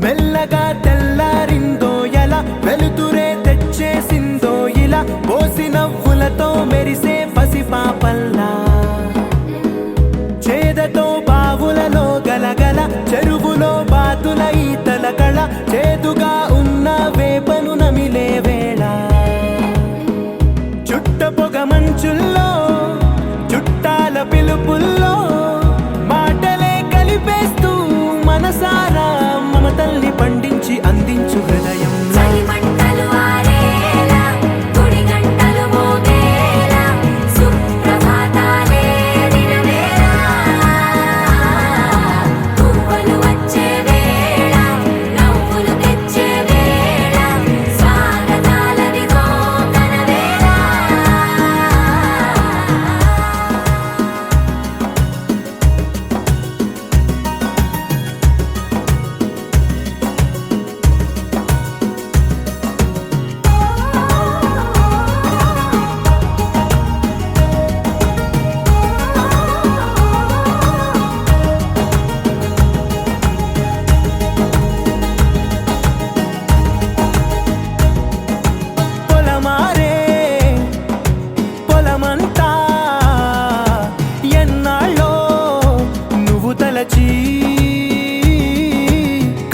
మెల్లగా తెల్లారిందో ఎలా వెలుతురే తెచ్చేసిందో ఇలా పోసి నవ్వులతో మెరిసే పసిపాపల్లా చేదతో బావులలో గలగల చెరువులో బాతుల ఈతల కళ చేదుగా ఉన్న వేపను నమిలే వేళ చుట్ట పొగ మంచుల్లో చుట్టాల పిలుపుల్లో మాటలే కలిపేస్తూ మనసారా మమతల్ని పండించి అందించు హృదయం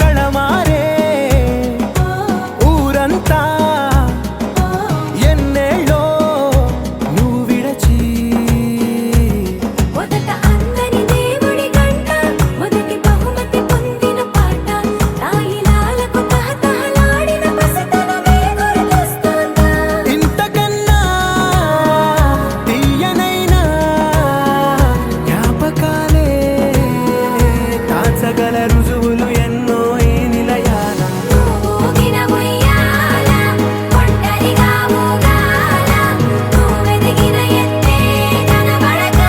కళమారే ఊరంతా ఎన్నేళ్ళో నువ్వు విడచి మొదట అందరి దేవుడి గంట మొదటి బహుమతి పొందిన పాట తాయిలాలకు తహతహలాడిన పసితనమే గుర్తొస్తుందా ఇంతకన్నా తీయనైనా జ్ఞాపకాలే దాచగల రుజువులు ఎన్నో ఈ నిలయాల ఊగిన ఉయ్యాల ఒంటరిగా ఊగాల నువ్వెదిగిన ఎత్తే కనబడక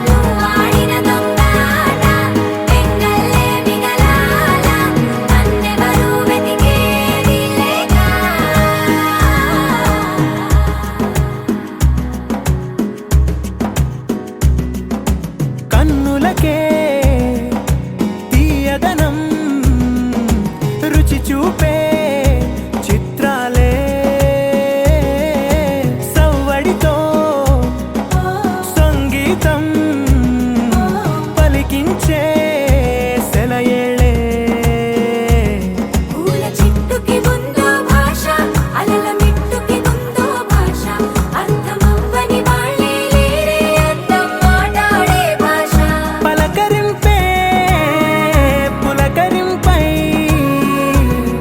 నువ్వాడిన దొంగాట ఎంగల్లే మిగలాల నన్నెవరూ వెతికేది లేక కన్నులకే తీయదనం రుచి చూపే చిత్రాలే సవ్వడితో సంగీతం పలికించే సెలయేళే పూల చిట్టుకి ఉందో భాష అలల మిట్టుకి ఉందో భాష అర్థమవ్వని వాళ్ళే లేరే అర్థం మాట్లాడే భాష పలకరింపే పులకరింపై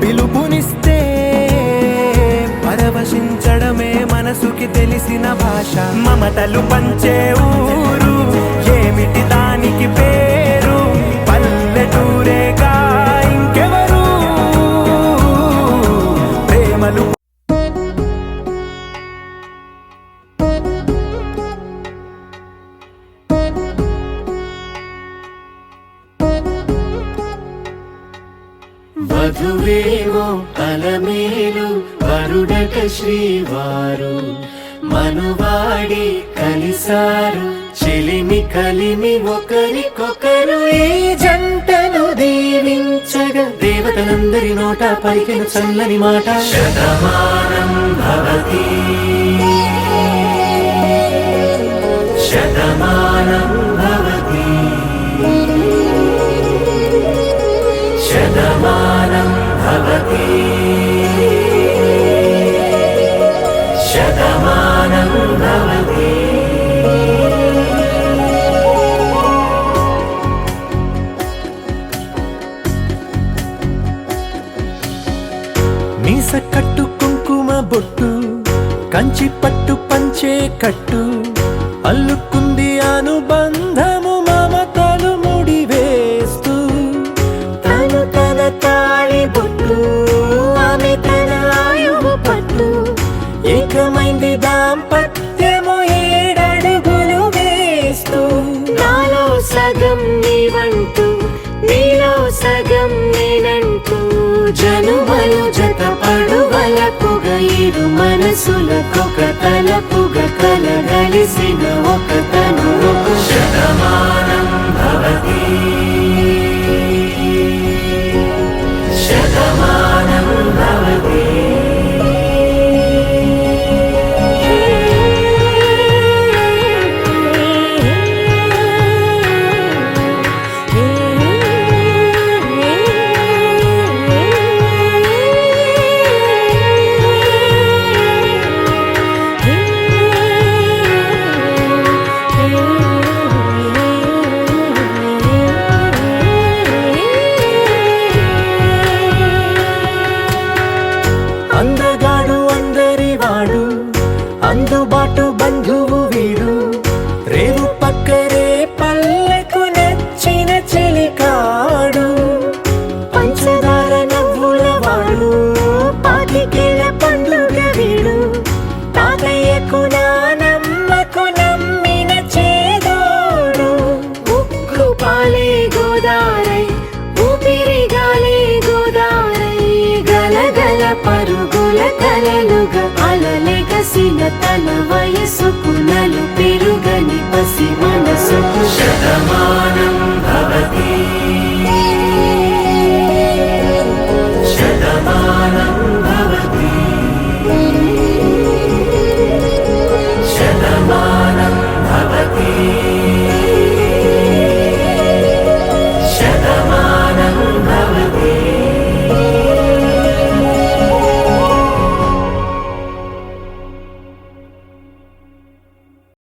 పిలుపునిస్తే పరవశించడమే మనసుకి తెలిసిన భాష మమతలు పంచే ఊరు ఏమిటి దానికి పేరు పల్లెటూరేగా ఇంకెవరు ప్రేమలు వధువేమో అలమేలు వరుడట శ్రీవారు మనువాడి కలిసారు చెలిమి కలిమి ఒకరికొకరు ఈ జంటను దీవించగా దేవతలందరి నోట పలికిన చల్లని మాట శతమానం భవతి శతమానం భవతి శతమానం భవతి శతమానం భవతి మీస కట్టు కుంకుమ బొట్టు కంచి పట్టు పంచే కట్టు అల్లుకుంది అనుబంధము మమతలు ముడివేస్తూ తను తన తాళి బొట్టు ఆమె తన ఆయువు పట్టు ఏకమైంది దాంపత్యము ఏడడుగులు వేస్తూ నాలో సగం నీవంటూ నీలో సగం నేనంటూ జనుమలు జతపడువలపుగ ఇరు మనసులకొక తలపుగ కలగలిసిన ఒక తను శతమానం భవతి కలలుగా అలలెగసిన తన వయసుకు నలు పెరుగని పసి మనసుకు శతమానం భవతి